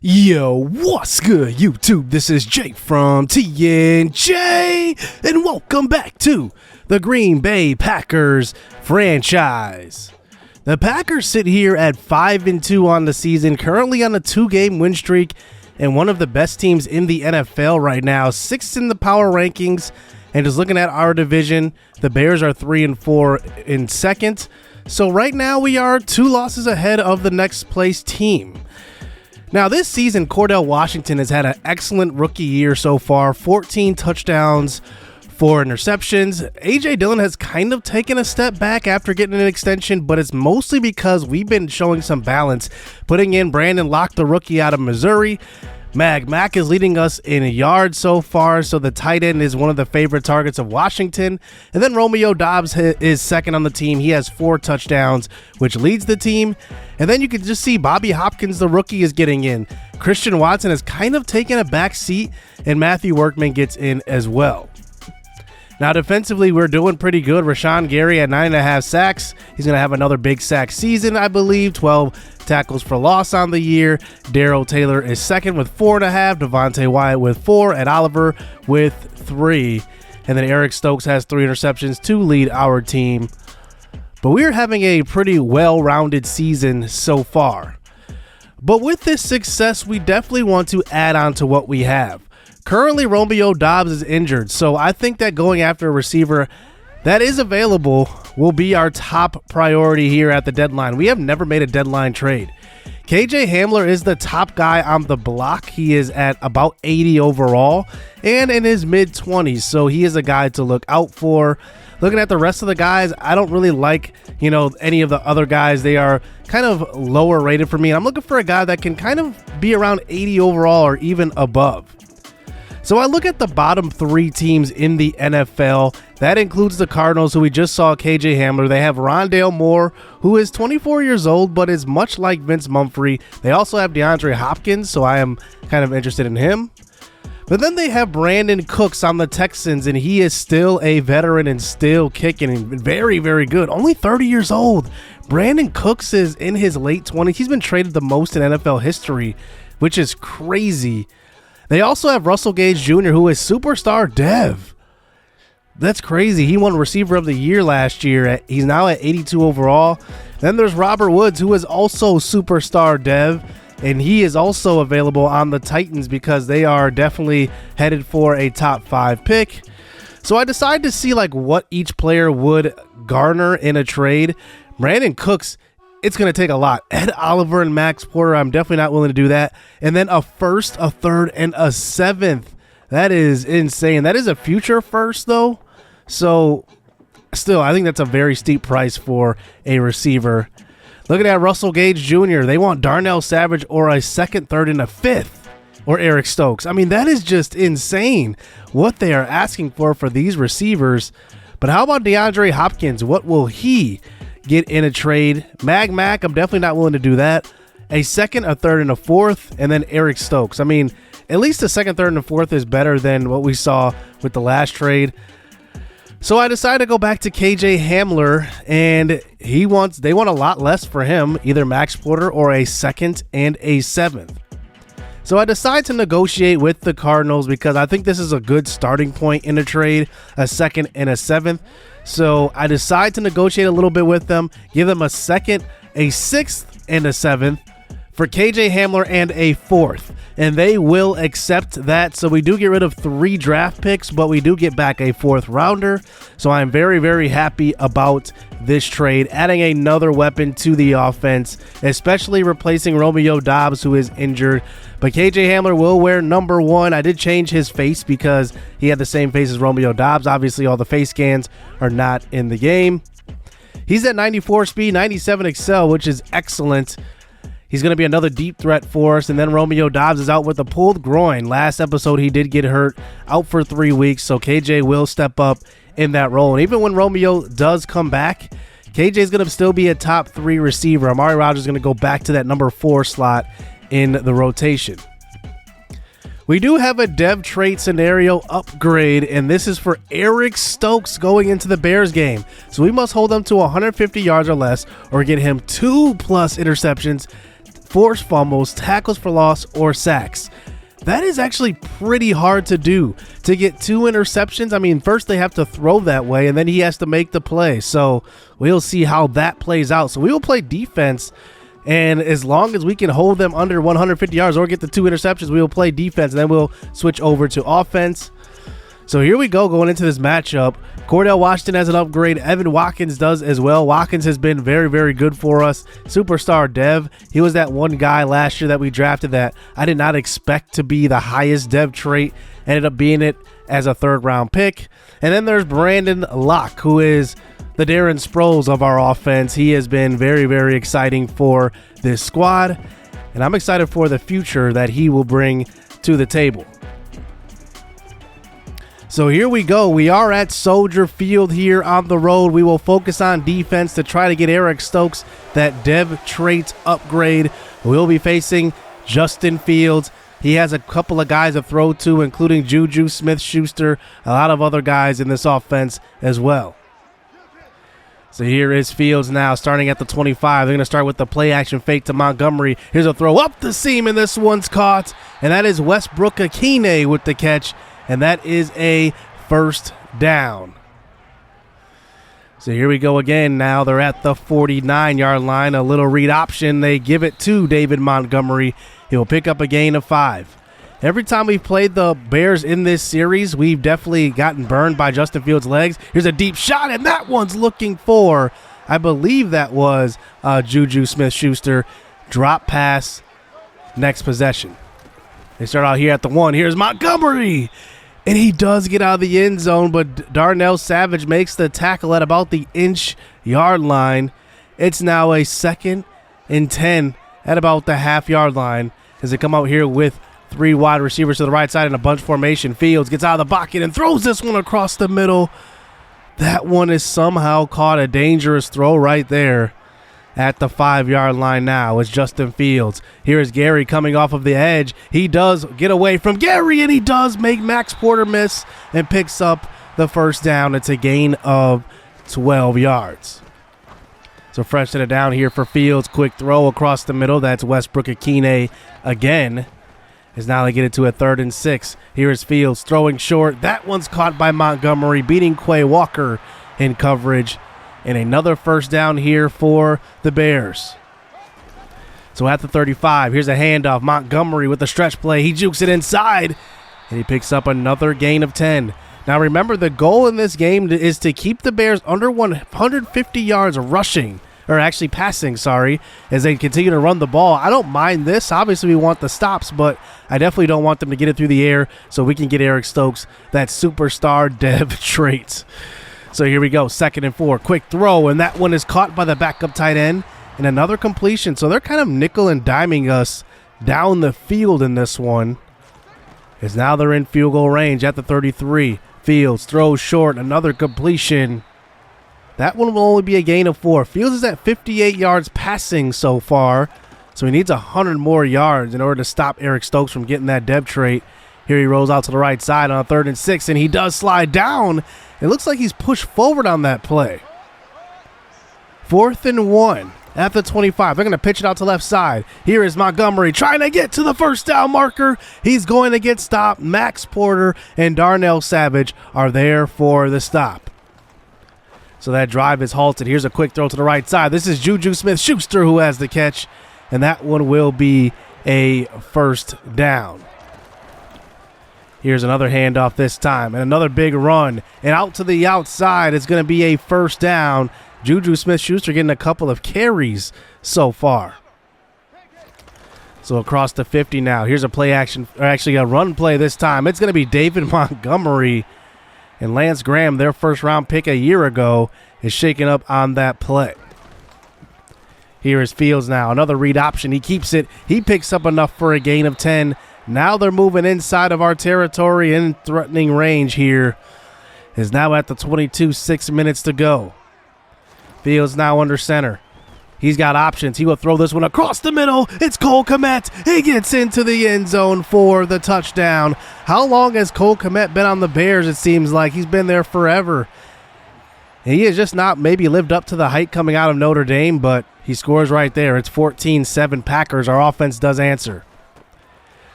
Yo, what's good, YouTube? This is Jake from TNJ, and welcome back to the Green Bay Packers franchise. The Packers sit here at 5-2 on the season, currently on a 2-game win streak, and one of the best teams in the NFL right now, 6th in the power rankings. And just looking at our division, the Bears are 3-4 in second. So right now we are 2 losses ahead of the next place team. Now this season, Cordell Washington has had an excellent rookie year so far, 14 touchdowns, 4 interceptions. A.J. Dillon has kind of taken a step back after getting an extension, but it's mostly because we've been showing some balance, putting in Brandon Locke, the rookie out of Missouri. Mac is leading us in yards so far, so the tight end is one of the favorite targets of Washington. And then Romeo Doubs is second on the team. He has 4 touchdowns, which leads the team. And then you can just see Bobby Hopkins, the rookie, is getting in. Christian Watson has kind of taken a back seat, and Matthew Workman gets in as well. Now defensively, we're doing pretty good. Rashawn Gary at 9.5 sacks. He's going to have another big sack season, I believe. 12 tackles for loss on the year. Darrell Taylor is second with 4.5. Devontae Wyatt with 4. Ed Oliver with 3. And then Eric Stokes has 3 interceptions to lead our team. But we're having a pretty well-rounded season so far. But with this success, we definitely want to add on to what we have. Currently, Romeo Doubs is injured, so I think that going after a receiver that is available will be our top priority here at the deadline. We have never made a deadline trade. KJ Hamler is the top guy on the block. He is at about 80 overall and in his mid-20s, so he is a guy to look out for. Looking at the rest of the guys, I don't really like, any of the other guys. They are kind of lower rated for me. I'm looking for a guy that can kind of be around 80 overall or even above. So I look at the bottom 3 teams in the NFL. That includes the Cardinals, who we just saw KJ Hamler. They have Rondale Moore, who is 24 years old, but is much like Vince Mumphrey. They also have DeAndre Hopkins, so I am kind of interested in him. But then they have Brandon Cooks on the Texans, and he is still a veteran and still kicking and very, very good. Only 30 years old. Brandon Cooks is in his late 20s. He's been traded the most in NFL history, which is crazy. They also have Russell Gage Jr., who is superstar dev. That's crazy. He won Receiver of the Year last year. He's now at 82 overall. Then there's Robert Woods, who is also superstar dev, and he is also available on the Titans because they are definitely headed for a top 5 pick. So I decided to see what each player would garner in a trade. Brandon Cooks, it's going to take a lot. Ed Oliver and Max Porter, I'm definitely not willing to do that. And then a first, a third, and a 7th. That is insane. That is a future first, though. So, still, I think that's a very steep price for a receiver. Looking at Russell Gage Jr., they want Darnell Savage or a 2nd, 3rd, and a 5th. Or Eric Stokes. I mean, that is just insane what they are asking for these receivers. But how about DeAndre Hopkins? What will he get in a trade? Mac, I'm definitely not willing to do that. A 2nd, a 3rd, and a 4th, and then Eric Stokes. I mean, at least the 2nd, 3rd, and a 4th is better than what we saw with the last trade. So I decided to go back to KJ Hamler, and they want a lot less for him, either Max Porter or a 2nd and a 7th. So I decided to negotiate with the Cardinals because I think this is a good starting point in a trade, a 2nd and a 7th. So I decided to negotiate a little bit with them, give them a 2nd, a 6th, and a 7th for KJ Hamler and a 4th. And they will accept that. So we do get rid of 3 draft picks, but we do get back a 4th rounder. So I'm very, very happy about this trade, adding another weapon to the offense, especially replacing Romeo Doubs, who is injured. But KJ Hamler will wear number 1. I did change his face because he had the same face as Romeo Doubs. Obviously, all the face scans are not in the game. He's at 94 speed, 97 excel, which is excellent. He's going to be another deep threat for us. And then Romeo Doubs is out with a pulled groin. Last episode, he did get hurt, out for 3 weeks. So KJ will step up in that role. And even when Romeo does come back, KJ is going to still be a top 3 receiver. Amari Rodgers is going to go back to that number 4 slot in the rotation. We do have a dev trait scenario upgrade, and this is for Eric Stokes going into the Bears game. So we must hold him to 150 yards or less, or get him 2+ interceptions forced fumbles, tackles for loss, or sacks. That is actually pretty hard to do, to get 2 interceptions. I mean, first they have to throw that way, and then he has to make the play. So we'll see how that plays out. So we will play defense, and as long as we can hold them under 150 yards or get the 2 interceptions, we will play defense, and then we'll switch over to offense. So here we go, going into this matchup. Cordell Washington has an upgrade. Evan Watkins does as well. Watkins has been very, very good for us. Superstar Dev. He was that one guy last year that we drafted that I did not expect to be the highest Dev trait. Ended up being it as a 3rd round pick. And then there's Brandon Locke, who is the Darren Sproles of our offense. He has been very, very exciting for this squad. And I'm excited for the future that he will bring to the table. So here we go. We are at Soldier Field here on the road. We will focus on defense to try to get Eric Stokes that Dev trait upgrade. We'll be facing Justin Fields. He has a couple of guys to throw to, including Juju Smith-Schuster, a lot of other guys in this offense as well. So here is Fields now, starting at the 25. They're going to start with the play action fake to Montgomery. Here's a throw up the seam, and this one's caught. And that is Westbrook Akine with the catch. And that is a 1st down. So here we go again. Now they're at the 49-yard line. A little read option. They give it to David Montgomery. He'll pick up a gain of 5. Every time we've played the Bears in this series, we've definitely gotten burned by Justin Fields' legs. Here's a deep shot, and that one's looking for, I believe that was Juju Smith-Schuster. Drop pass, next possession. They start out here at the 1. Here's Montgomery. And he does get out of the end zone, but Darnell Savage makes the tackle at about the inch-yard line. It's now a 2nd and 10 at about the half-yard line as they come out here with 3 wide receivers to the right side in a bunch formation. Fields gets out of the pocket and throws this one across the middle. That one is somehow caught, a dangerous throw right there at the 5-yard line now. It's Justin Fields. Here is Gary coming off of the edge. He does get away from Gary, and he does make Max Porter miss and picks up the 1st down. It's a gain of 12 yards. So freshen it down here for Fields. Quick throw across the middle. That's Westbrook Akine again. As now they get it to a 3rd and 6. Here is Fields throwing short. That one's caught by Montgomery, beating Quay Walker in coverage. And another 1st down here for the Bears. So at the 35, here's a handoff. Montgomery with the stretch play. He jukes it inside, and he picks up another gain of 10. Now remember, the goal in this game is to keep the Bears under 150 yards rushing, or actually passing, as they continue to run the ball. I don't mind this. Obviously, we want the stops, but I definitely don't want them to get it through the air so we can get Eric Stokes that superstar Dev trait. So here we go, 2nd and 4. Quick throw, and that one is caught by the backup tight end. And another completion. So they're kind of nickel and diming us down the field in this one. As now they're in field goal range at the 33. Fields throws short, another completion. That one will only be a gain of 4. Fields is at 58 yards passing so far. So he needs 100 more yards in order to stop Eric Stokes from getting that Dev trait. Here he rolls out to the right side on a 3rd and 6, and he does slide down. It looks like he's pushed forward on that play. 4th and 1 at the 25. They're going to pitch it out to left side. Here is Montgomery trying to get to the 1st down marker. He's going to get stopped. Max Porter and Darnell Savage are there for the stop. So that drive is halted. Here's a quick throw to the right side. This is Juju Smith-Schuster who has the catch, and that one will be a 1st down. Here's another handoff this time, and another big run. And out to the outside, it's going to be a 1st down. Juju Smith-Schuster getting a couple of carries so far. So across the 50 now. Here's a play action, or actually a run play this time. It's going to be David Montgomery. And Lance Graham, their 1st-round pick a year ago, is shaking up on that play. Here is Fields now. Another read option. He keeps it. He picks up enough for a gain of 10. Now they're moving inside of our territory in threatening range here. Is now at the 22, 6 minutes to go. Fields now under center. He's got options. He will throw this one across the middle. It's Cole Kmet. He gets into the end zone for the touchdown. How long has Cole Kmet been on the Bears? It seems like he's been there forever. And he has just not maybe lived up to the hype coming out of Notre Dame, but he scores right there. It's 14-7 Packers. Our offense does answer.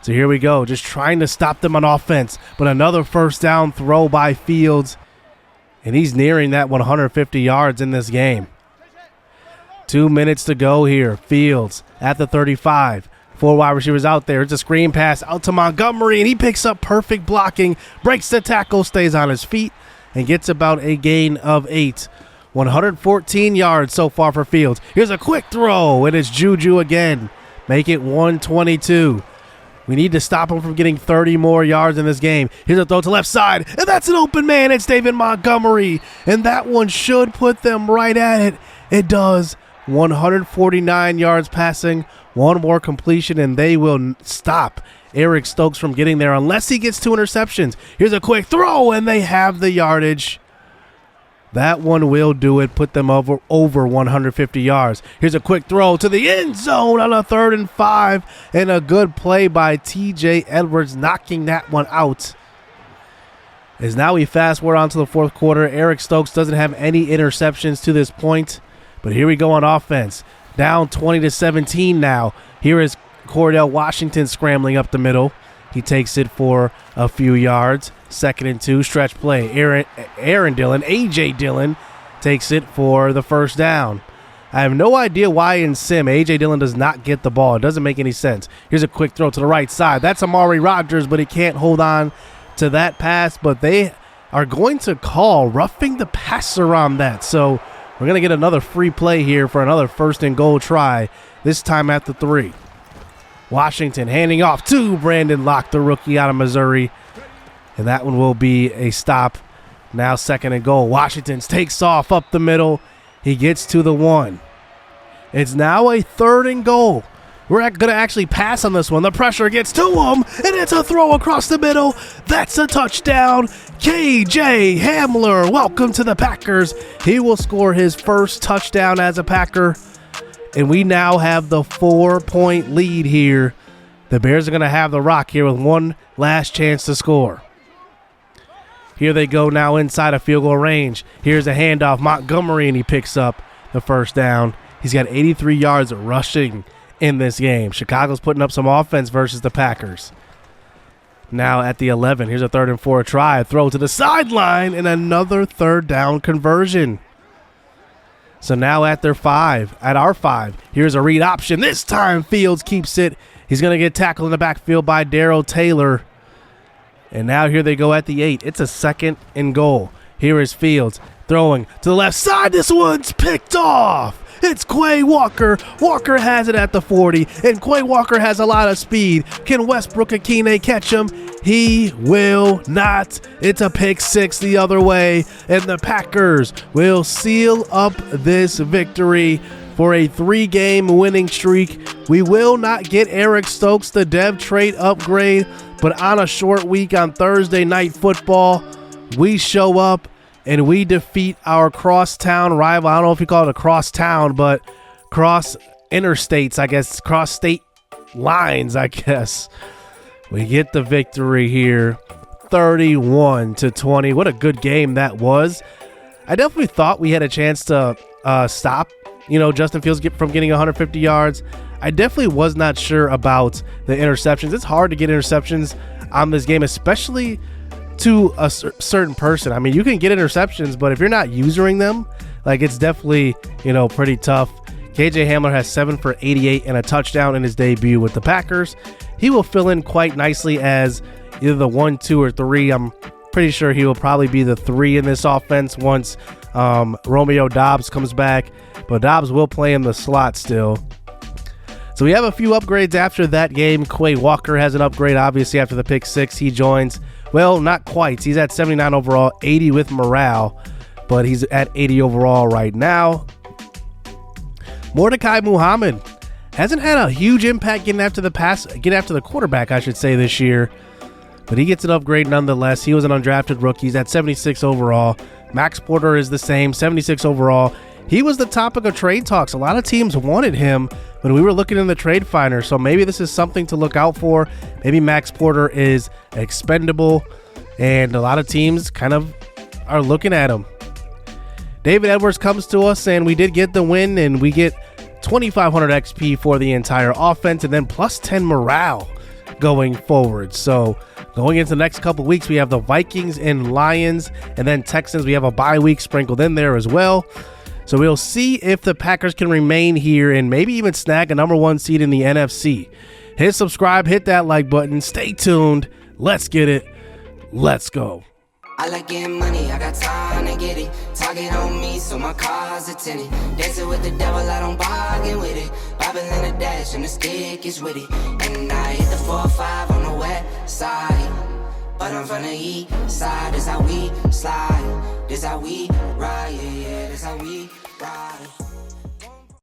So here we go, just trying to stop them on offense. But another first down throw by Fields. And he's nearing that 150 yards in this game. 2 minutes to go here. Fields at the 35. 4 wide receivers out there. It's a screen pass out to Montgomery, and he picks up perfect blocking, breaks the tackle, stays on his feet, and gets about a gain of 8. 114 yards so far for Fields. Here's a quick throw, and it's Juju again. Make it 122. We need to stop him from getting 30 more yards in this game. Here's a throw to left side, and that's an open man. It's David Montgomery, and that one should put them right at it. It does. 149 yards passing, one more completion, and they will stop Eric Stokes from getting there unless he gets 2 interceptions. Here's a quick throw, and they have the yardage. That one will do it, put them over 150 yards. Here's a quick throw to the end zone on a 3rd and 5, and a good play by TJ Edwards knocking that one out. As now we fast forward on to the 4th quarter. Eric Stokes doesn't have any interceptions to this point, but here we go on offense. Down 20-17 now. Here is Cordell Washington scrambling up the middle. He takes it for a few yards. 2nd and 2, stretch play. Aaron Dillon, A.J. Dillon, takes it for the first down. I have no idea why in sim A.J. Dillon does not get the ball. It doesn't make any sense. Here's a quick throw to the right side. That's Amari Rodgers, but he can't hold on to that pass. But they are going to call roughing the passer on that. So we're going to get another free play here for another 1st and goal try, this time at the 3. Washington handing off to Brandon Locke, the rookie out of Missouri. And that one will be a stop. Now 2nd and goal. Washington takes off up the middle. He gets to the 1. It's now a 3rd and goal. We're going to actually pass on this one. The pressure gets to him, and it's a throw across the middle. That's a touchdown. KJ Hamler, welcome to the Packers. He will score his first touchdown as a Packer. And we now have the 4-point lead here. The Bears are going to have the rock here with one last chance to score. Here they go now inside of field goal range. Here's a handoff. Montgomery, and he picks up the first down. He's got 83 yards rushing in this game. Chicago's putting up some offense versus the Packers. Now at the 11. Here's a 3rd and 4 try. A throw to the sideline, and another 3rd down conversion. So now at our 5, here's a read option. This time Fields keeps it. He's going to get tackled in the backfield by Darrell Taylor. And now here they go at the 8. It's a 2nd and goal. Here is Fields throwing to the left side. This one's picked off. It's Quay Walker. Walker has it at the 40, and Quay Walker has a lot of speed. Can Westbrook Akine catch him? He will not. It's a pick 6 the other way, and the Packers will seal up this victory for a 3-game winning streak. We will not get Eric Stokes the dev trait upgrade, but on a short week on Thursday Night Football, we show up and we defeat our crosstown rival. I don't know if you call it a crosstown, but cross interstates, I guess, cross state lines, I guess. We get the victory here, 31-20. What a good game that was. I definitely thought we had a chance to stop, Justin Fields from getting 150 yards. I definitely was not sure about the interceptions. It's hard to get interceptions on this game, especially to a certain person. I mean, you can get interceptions, but if you're not using them, it's definitely, pretty tough. KJ Hamler has 7 for 88 and a touchdown in his debut with the Packers. He will fill in quite nicely as either the 1, 2, or 3. I'm pretty sure he will probably be the 3 in this offense once Romeo Doubs comes back, but Doubs will play in the slot still. So we have a few upgrades after that game. Quay Walker has an upgrade, obviously, after the pick 6. He joins. Well, not quite. He's at 79 overall, 80 with morale, but he's at 80 overall right now. Mordecai Muhammad hasn't had a huge impact getting after the quarterback, I should say, this year, but he gets an upgrade nonetheless. He was an undrafted rookie. He's at 76 overall. Max Porter is the same, 76 overall. He was the topic of trade talks. A lot of teams wanted him when we were looking in the trade finder, so maybe this is something to look out for. Maybe Max Porter is expendable, and a lot of teams kind of are looking at him. David Edwards comes to us, and we did get the win, and we get 2,500 XP for the entire offense, and then plus 10 morale going forward. So going into the next couple weeks, we have the Vikings and Lions, and then Texans. We have a bye week sprinkled in there as well. So we'll see if the Packers can remain here and maybe even snag a #1 seed in the NFC. Hit subscribe, hit that like button, stay tuned. Let's get it. Let's go. I like getting money, I got time to get it. Target on me, so my car's a tenant. Dancing with the devil, I don't bargain with it. Bobbing in the dash, and the stick is with it. And I hit the 4-5 on the west side. But I'm from the east side, this how we slide. This how we ride, yeah, this how we ride.